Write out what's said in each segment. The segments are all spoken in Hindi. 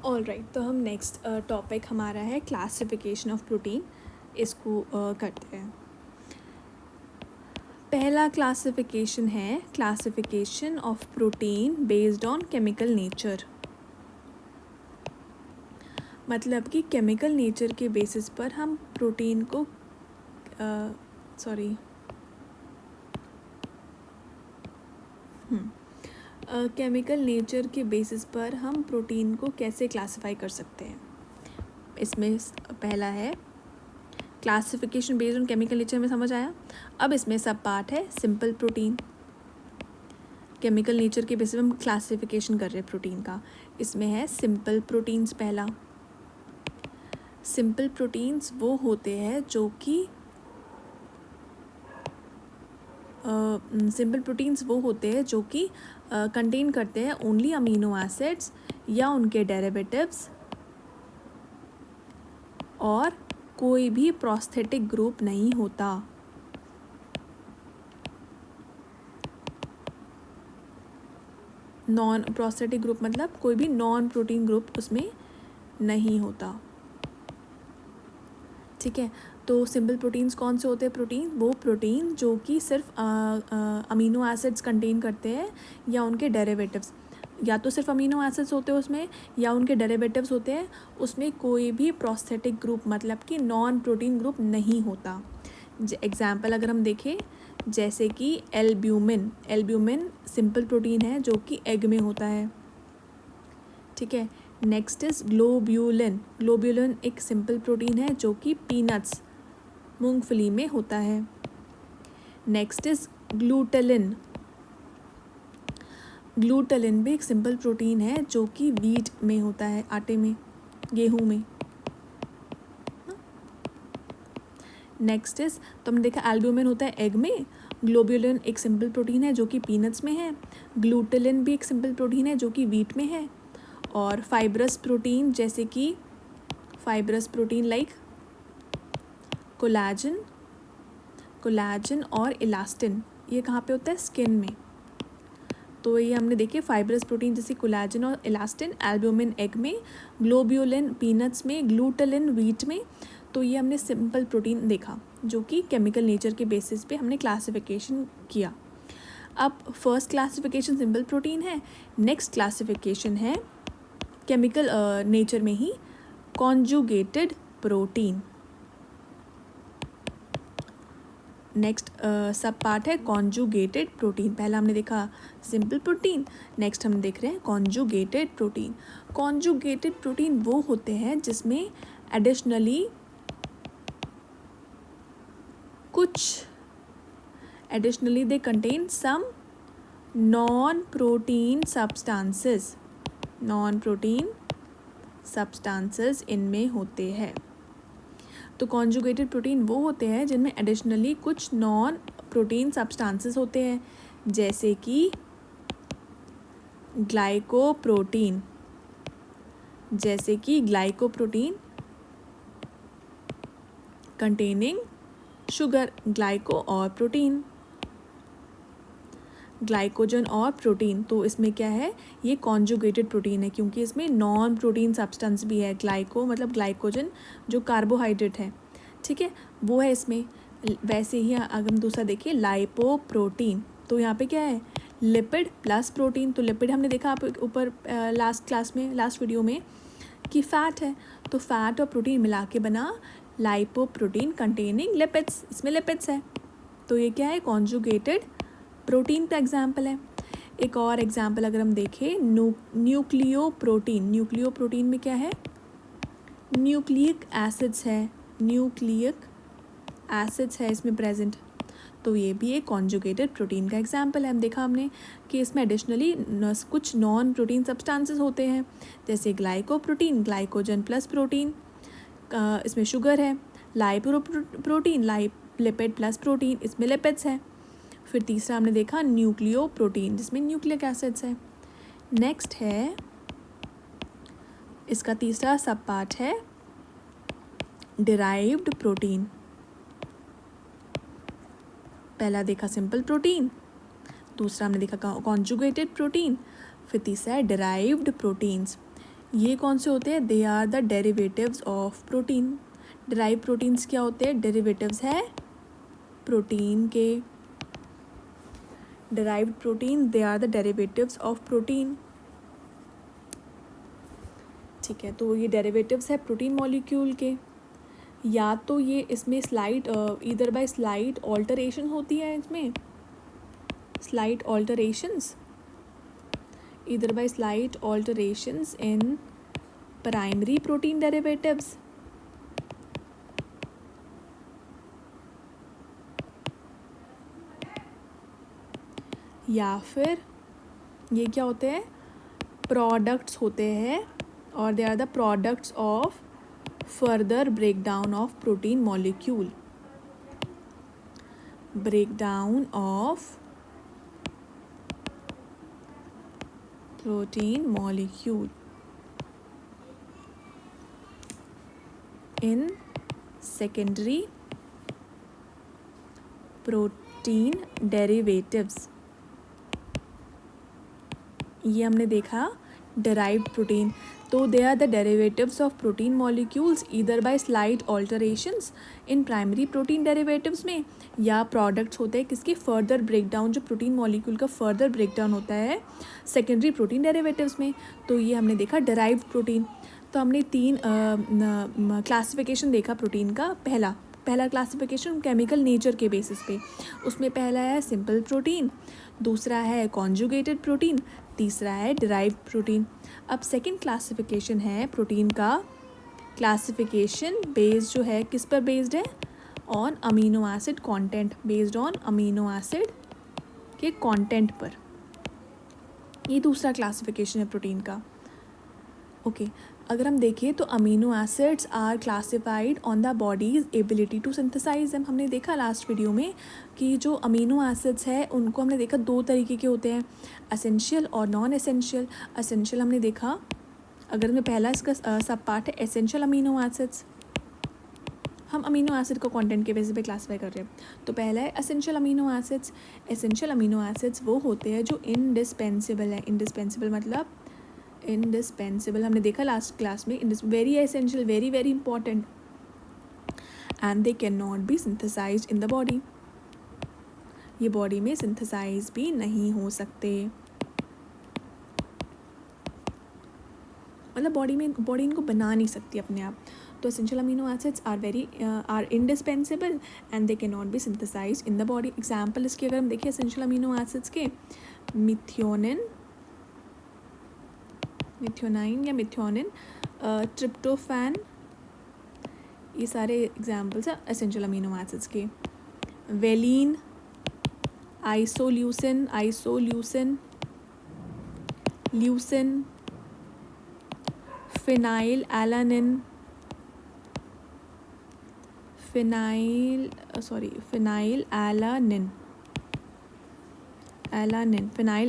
ऑल राइट, तो हम नेक्स्ट टॉपिक हमारा है क्लासिफिकेशन ऑफ प्रोटीन। इसको करते हैं। पहला क्लासिफिकेशन है classification of protein based on chemical nature. मतलब कि केमिकल नेचर के बेसिस पर हम प्रोटीन को केमिकल नेचर के बेसिस पर हम प्रोटीन को कैसे क्लासिफाई कर सकते हैं। इसमें पहला है classification based on chemical nature में, समझ आया। अब इसमें सब पार्ट है सिंपल प्रोटीन। केमिकल नेचर के बेसिस पे हम क्लासिफिकेशन कर रहे हैं प्रोटीन का। इसमें है सिंपल प्रोटीन्स। पहला सिंपल प्रोटीन्स वो होते हैं जो कि कंटेन करते हैं ओनली अमीनो एसिड्स या उनके डेरिवेटिव्स, और कोई भी प्रोस्थेटिक ग्रुप नहीं होता। नॉन प्रोस्थेटिक ग्रुप मतलब कोई भी नॉन प्रोटीन ग्रुप उसमें नहीं होता। ठीक है, तो सिंपल प्रोटीन्स कौन से होते हैं? वो प्रोटीन जो कि सिर्फ अमीनो एसिड्स कंटेन करते हैं या उनके डेरिवेटिव्स, या तो सिर्फ अमीनो एसिड्स होते हैं उसमें या उनके डेरिवेटिव्स होते हैं, उसमें कोई भी प्रोस्थेटिक ग्रुप मतलब कि नॉन प्रोटीन ग्रुप नहीं होता। एग्जाम्पल अगर हम देखें, जैसे कि एल्ब्यूमिन सिंपल प्रोटीन है जो कि एग में होता है। ठीक है, नेक्स्ट इज ग्लोब्यूलिन एक सिंपल प्रोटीन है जो कि पीनट्स मूंगफली में होता है। नेक्स्ट इज ग्लूटेलिन भी एक सिंपल प्रोटीन है जो कि वीट में होता है, आटे में, गेहूं में। नेक्स्ट इज, तो हमने देखा एल्ब्यूमिन होता है एग में, ग्लोब्यूलिन एक सिंपल प्रोटीन है जो कि पीनट्स में है, ग्लूटेलिन भी एक सिंपल प्रोटीन है जो कि वीट में है, और फाइब्रस प्रोटीन जैसे कि फाइब्रस प्रोटीन लाइक कोलाजन और इलास्टिन, ये कहाँ पे होता है? स्किन में। तो ये हमने देखे फाइब्रस प्रोटीन जैसे कोलाजन और इलास्टिन, एल्ब्यूमिन एग में, ग्लोब्यूलिन पीनट्स में, ग्लूटेलिन वीट में। तो ये हमने सिंपल प्रोटीन देखा जो कि केमिकल नेचर के बेसिस पे हमने क्लासिफिकेशन किया। अब फर्स्ट क्लासिफिकेशन सिंपल प्रोटीन है। नेक्स्ट क्लासिफिकेशन है केमिकल नेचर में ही कॉन्जुगेटेड प्रोटीन। नेक्स्ट सब पार्ट है कॉन्जुगेटेड प्रोटीन। पहला हमने देखा सिंपल प्रोटीन, नेक्स्ट हम देख रहे हैं कॉन्जुगेटेड प्रोटीन। कॉन्जुगेटेड प्रोटीन वो होते हैं जिसमें additionally they contain some non protein substances इनमें होते हैं। तो कॉन्जुगेटेड प्रोटीन वो होते हैं जिनमें एडिशनली कुछ नॉन प्रोटीन सब्सटेंसेस होते हैं, जैसे कि ग्लाइकोप्रोटीन कंटेनिंग शुगर, ग्लाइको और प्रोटीन, ग्लाइकोजन और प्रोटीन। तो इसमें क्या है? ये कॉन्जुगेटेड प्रोटीन है क्योंकि इसमें नॉन प्रोटीन सब्सटेंस भी है। ग्लाइको मतलब ग्लाइकोजन जो कार्बोहाइड्रेट है, ठीक है, वो है इसमें। वैसे ही अगर हम दूसरा देखिए लाइपोप्रोटीन, तो यहाँ पे क्या है? Lipid plus protein. तो लिपिड हमने देखा आप ऊपर लास्ट वीडियो में कि फैट है, तो फैट और प्रोटीन मिला के बना लाइपोप्रोटीन कंटेनिंग लिपिड्स, इसमें लिपिड्स है। तो ये क्या है? कॉन्जुगेटेड प्रोटीन का एग्जाम्पल है। एक और एग्जाम्पल अगर हम देखें न्यूक्लियोप्रोटीन में क्या है? न्यूक्लिक एसिड्स है इसमें प्रेजेंट। तो ये भी एक कॉन्जुगेटेड प्रोटीन का एग्जाम्पल है। हमने कि इसमें एडिशनली कुछ नॉन प्रोटीन सब्सटेंसेस होते हैं, जैसे ग्लाइकोप्रोटीन, ग्लाइकोजन प्लस प्रोटीन, इसमें शुगर है, लाइपोप्रोटीन लिपिड प्लस प्रोटीन, इसमें लिपिड्स है। फिर तीसरा हमने देखा न्यूक्लियोप्रोटीन जिसमें न्यूक्लिक एसिड्स है। नेक्स्ट है इसका तीसरा सब पार्ट है डिराइव्ड प्रोटीन। पहला देखा सिंपल प्रोटीन, दूसरा हमने देखा कॉन्जुगेटेड प्रोटीन, फिर तीसरा है डिराइव्ड प्रोटीन्स। ये कौन से होते हैं? They are the derivatives of protein. Derive proteins क्या होते हैं? डेरिवेटिव्स है प्रोटीन के। Derived protein they are the derivatives of protein. ठीक है, तो ये डेरिवेटिव्स है प्रोटीन मॉलिक्यूल के। या तो ये इसमें स्लाइट इधर बाय स्लाइट ऑल्टरेशन होती है, इसमें स्लाइट ऑल्टरेशंस, इधर by slight alterations in primary protein derivatives, या फिर ये क्या होते हैं? प्रोडक्ट्स होते हैं, और they are the products of further breakdown of protein molecule, breakdown of protein molecule in secondary protein derivatives. ये हमने देखा डिराइव्ड प्रोटीन। तो they are the derivatives of protein molecules either by slight alterations in primary protein derivatives में, या प्रोडक्ट्स होते हैं किसकी? फर्दर ब्रेकडाउन, जो प्रोटीन मॉलिक्यूल का फर्दर ब्रेकडाउन होता है सेकेंडरी प्रोटीन डेरिवेटिव्स में। तो ये हमने देखा डिराइव्ड प्रोटीन। तो हमने 3 क्लासिफिकेशन देखा प्रोटीन का। पहला क्लासिफिकेशन केमिकल नेचर के बेसिस पे, उसमें पहला है सिंपल प्रोटीन, दूसरा है कॉन्जुगेटेड प्रोटीन, तीसरा है डिराइव्ड प्रोटीन। अब सेकंड क्लासिफिकेशन है प्रोटीन का, क्लासिफिकेशन बेस्ड जो है किस पर बेस्ड है? On amino acid content, based on amino acid के कंटेंट पर। ये दूसरा क्लासिफिकेशन है प्रोटीन का। ओके, अगर हम देखें तो amino acids are classified on the body's ability to synthesise them. हमने देखा लास्ट वीडियो में कि जो अमीनो एसिड्स है उनको हमने देखा 2 तरीके के होते हैं, एसेंशियल और नॉन एसेंशियल। एसेंशियल हमने देखा, अगर में पहला इसका सब पार्ट है एसेंशियल अमीनो एसिड्स, हम अमीनो एसिड को कंटेंट के बेसिस पे क्लासीफाई कर रहे हैं। तो पहला है essential amino acids. Essential amino acids वो होते हैं जो इनडिस्पेंसिबल है। इनडिस्पेंसिबल मतलब इंडिस्पेंसिबल, हमने देखा लास्ट क्लास में, very essential, very very important, and they cannot be synthesise in the body. ये बॉडी में सिंथेसाइज भी नहीं हो सकते, मतलब बॉडी इनको बना नहीं सकती अपने आप। तो essential amino acids are indispensable and they cannot be synthesise in the body. Example इसके अगर हम देखें एसेंशियल अमीनो एसिड्स के, मिथ्योनाइन या मिथ्योनिन, ट्रिप्टोफैन, ये सारे एग्जाम्पल्स हैं एसेंशियल अमीनो एसिड्स के। Valine, isoleucine, leucine, phenylalanine, phenyl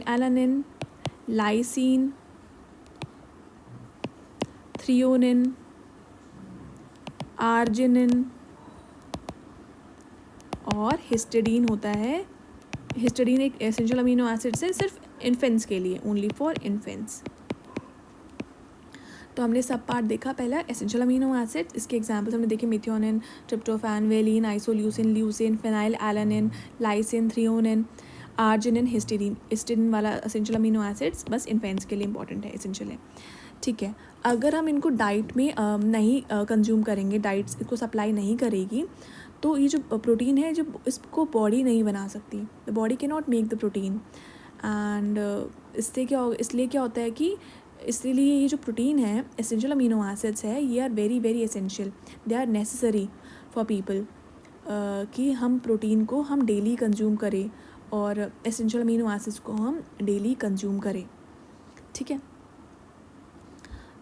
alanine, lysine, threonine, arginine और हिस्टिडीन होता है। हिस्टिडीन एक एसेंशियल अमीनो एसिड्स है सिर्फ इन्फेंट्स के लिए, ओनली फॉर इन्फेंट्स। तो हमने सब पार्ट देखा, पहला एसेंशियल अमीनो एसिड, इसके एग्जांपल्स हमने देखे methionine, tryptophan, valine, isoleucine, leucine, phenylalanine, lysine, threonine, arginine, histidine वाला एसेंशियल अमीनो एसिड्स बस इन्फेंट्स के लिए इंपॉर्टेंट है, एसेंशियल है। ठीक है, अगर हम इनको डाइट में नहीं कंज्यूम करेंगे, डाइट्स इसको सप्लाई नहीं करेगी, तो ये जो प्रोटीन है जो इसको बॉडी नहीं बना सकती, the body can not make the protein. And इसलिए क्या होता है कि इसलिए ये जो प्रोटीन है, एसेंशियल अमीनो एसिड्स है, ये are very very essential, they are necessary for people, कि हम प्रोटीन को हम डेली कंज्यूम करें और एसेंशियल अमीनो एसिड्स को हम डेली कंज्यूम करें। ठीक है,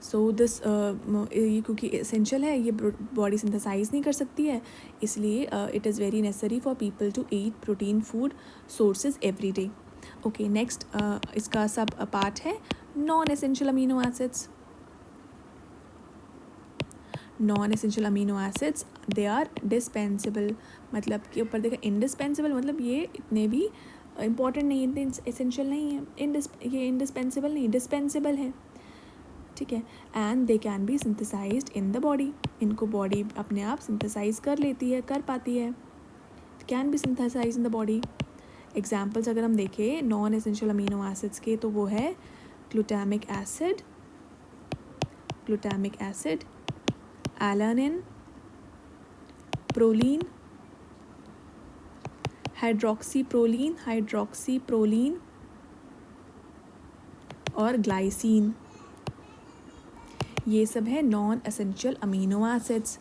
सो दिस ये क्योंकि एसेंशियल है, ये बॉडी सिंथेसाइज नहीं कर सकती है, इसलिए it is very necessary for people to eat protein food sources every day. Okay, next इसका सब पार्ट है non essential amino acids. Non essential amino acids they are dispensable, मतलब कि ऊपर देखा इंडिस्पेंसिबल, मतलब ये इतने भी इंपॉर्टेंट नहीं है, इतने एसेंशियल नहीं है, ये इंडिस्पेंसिबल नहीं, डिस्पेंसिबल है। ठीक है, and they can be synthesised in the body, इनको बॉडी अपने आप सिंथेसाइज कर लेती है, कर पाती है, can be synthesise in the body. Examples अगर हम देखें नॉन एसेंशियल अमीनो एसिड्स के, तो वो है ग्लूटामिक एसिड, एलानिन, प्रोलीन, हाइड्रोक्सीप्रोलीन और ग्लाइसिन, ये सब है non essential amino acids.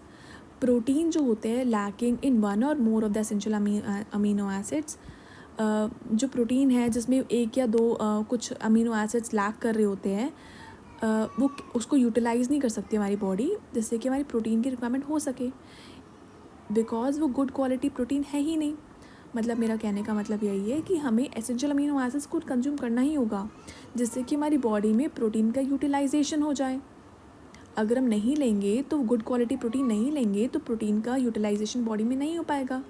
Protein जो होते हैं लैकिंग इन वन और more of the essential amino acids, जो प्रोटीन है जिसमें एक या दो कुछ अमीनो एसिड्स लैक कर रहे होते हैं, वो उसको यूटिलाइज़ नहीं कर सकती हमारी बॉडी, जिससे कि हमारी प्रोटीन की रिक्वायरमेंट हो सके, बिकॉज वो गुड क्वालिटी प्रोटीन है ही नहीं। मतलब मेरा कहने का मतलब यही है कि हमें एसेंशियल अमीनो एसिड्स को कंज्यूम करना ही होगा, जिससे कि हमारी बॉडी में प्रोटीन का यूटिलाइजेशन हो जाए। अगर हम नहीं लेंगे तो गुड क्वालिटी प्रोटीन नहीं लेंगे तो प्रोटीन का यूटिलाइजेशन बॉडी में नहीं हो पाएगा।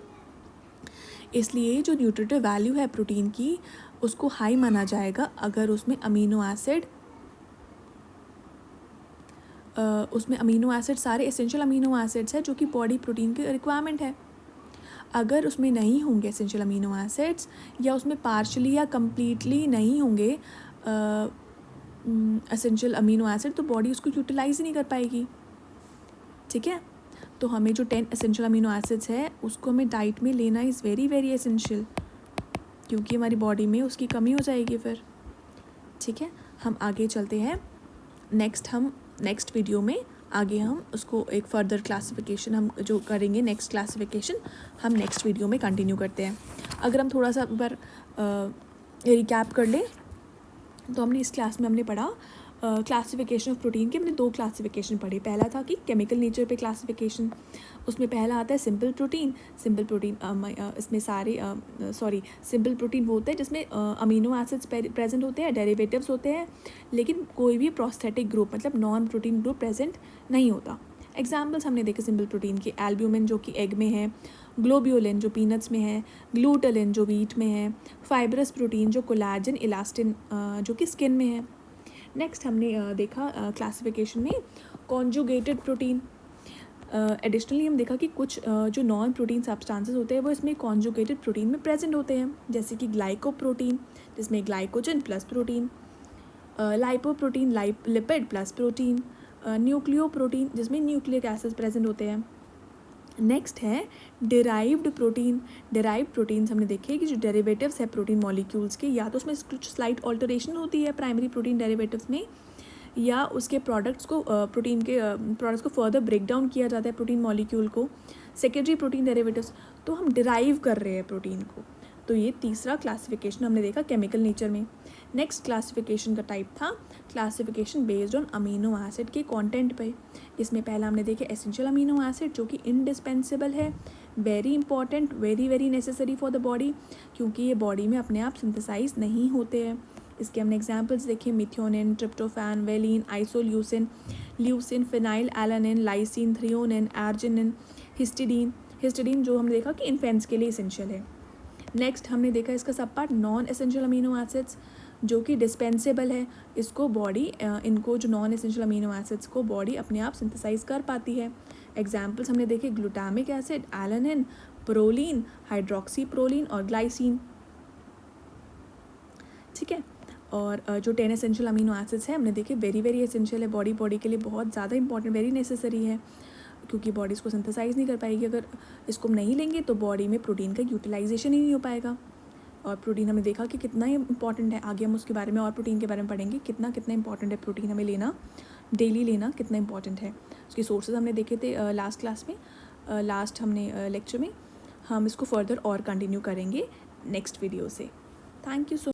इसलिए जो न्यूट्रिटिव वैल्यू है प्रोटीन की, उसको हाई माना जाएगा अगर उसमें अमीनो एसिड सारे एसेंशियल अमीनो एसिड्स है जो कि बॉडी प्रोटीन की रिक्वायरमेंट है। अगर उसमें नहीं होंगे एसेंशियल अमीनो एसिड्स, या उसमें पार्शली या कम्प्लीटली नहीं होंगे एसेंशियल अमीनो एसिड, तो बॉडी उसको यूटिलाइज ही नहीं कर पाएगी। ठीक है, तो हमें जो 10 एसेंशियल अमीनो एसिड्स है उसको हमें डाइट में लेना इज़ वेरी वेरी एसेंशियल, क्योंकि हमारी बॉडी में उसकी कमी हो जाएगी फिर। ठीक है, हम आगे चलते हैं। नेक्स्ट वीडियो में आगे हम उसको एक फर्दर क्लासिफिकेशन हम जो करेंगे, नेक्स्ट क्लासिफिकेशन हम नेक्स्ट वीडियो में कंटिन्यू करते हैं। अगर हम थोड़ा सा पर रिकैप कर लें, तो हमने इस क्लास में हमने पढ़ा क्लासिफिकेशन ऑफ प्रोटीन के, हमने 2 क्लासिफिकेशन पढ़े। पहला था कि केमिकल नेचर पे क्लासिफिकेशन, उसमें पहला आता है सिंपल प्रोटीन। इसमें सिंपल प्रोटीन वो होता है जिसमें अमीनो एसिड्स प्रेजेंट होते हैं, डेरिवेटिव्स होते हैं, लेकिन कोई भी प्रोस्थेटिक ग्रुप मतलब नॉन प्रोटीन ग्रुप प्रेजेंट नहीं होता। एग्जाम्पल्स हमने देखे सिंपल प्रोटीन के, एल्ब्यूमिन जो कि एग में है, ग्लोब्यूलिन जो पीनट्स में है, ग्लूटेलिन जो वीट में है, फाइब्रस प्रोटीन जो कोलाजन, इलास्टिन जो कि स्किन में है। नेक्स्ट हमने देखा क्लासिफिकेशन में कॉन्जुगेटेड प्रोटीन। एडिशनली हम देखा कि कुछ जो नॉन प्रोटीन सब्सटेंसेस होते हैं वो इसमें कॉन्जुगेटेड प्रोटीन में प्रेजेंट होते हैं, जैसे कि ग्लाइकोप्रोटीन जिसमें glycogen plus protein, lipoprotein lipid plus protein, nucleoprotein जिसमें न्यूक्लिक एसिड्स प्रेजेंट होते हैं। नेक्स्ट है डिराइव्ड प्रोटीन। डिराइव्ड प्रोटीन्स हमने देखे कि जो डेरिवेटिव्स है प्रोटीन मॉलिक्यूल्स के, या तो उसमें कुछ स्लाइट ऑल्टरेशन होती है प्राइमरी प्रोटीन डेरिवेटिव्स में, या उसके प्रोडक्ट्स को प्रोटीन के प्रोडक्ट्स को फर्दर ब्रेक डाउन किया जाता है प्रोटीन मॉलिक्यूल को, सेकेंडरी प्रोटीन डेरिवेटिव्स, तो हम डिराइव कर रहे हैं प्रोटीन को। तो ये तीसरा क्लासिफिकेशन हमने देखा केमिकल नेचर में। नेक्स्ट क्लासिफिकेशन का टाइप था classification based on amino acid के कंटेंट पे। इसमें पहला हमने देखे एसेंशियल अमीनो एसिड जो कि इंडिस्पेंसिबल है, very important, very very necessary for the body, क्योंकि ये बॉडी में अपने आप सिंथेसाइज नहीं होते हैं। इसके हमने एग्जाम्पल्स देखे, methionine, tryptophan, valine, isoleucine, leucine, phenylalanine, lysine, threonine, arginine, histidine जो हमने देखा कि इन्फेंट्स के लिए इसेंशियल है। नेक्स्ट हमने देखा इसका sub part non essential amino acids जो कि डिस्पेंसेबल है, इसको बॉडी इनको जो नॉन एसेंशियल अमीनो एसिड्स को बॉडी अपने आप सिंथेसाइज कर पाती है। एग्जाम्पल्स हमने देखे ग्लूटामिक एसिड, एलानिन, प्रोलीन, हाइड्रोक्सीप्रोलीन और ग्लाइसिन। ठीक है, और जो 10 एसेंशियल अमीनो एसिड्स है हमने देखे वेरी वेरी एसेंशियल है, बॉडी के लिए बहुत ज़्यादा इंपॉर्टेंट, वेरी नेसेसरी है, क्योंकि बॉडी इसको सिंथेसाइज नहीं कर पाएगी। अगर इसको नहीं लेंगे तो बॉडी में प्रोटीन का यूटिलाइजेशन ही नहीं हो पाएगा। और प्रोटीन हमने देखा कि कितना इंपॉर्टेंट है, आगे हम उसके बारे में और प्रोटीन के बारे में पढ़ेंगे, कितना इंपॉर्टेंट है प्रोटीन हमें लेना, डेली लेना कितना इंपॉर्टेंट है। उसके सोर्सेज हमने देखे थे लास्ट क्लास में, लास्ट हमने लेक्चर में। हम इसको फर्दर और कंटिन्यू करेंगे नेक्स्ट वीडियो से। Thank you so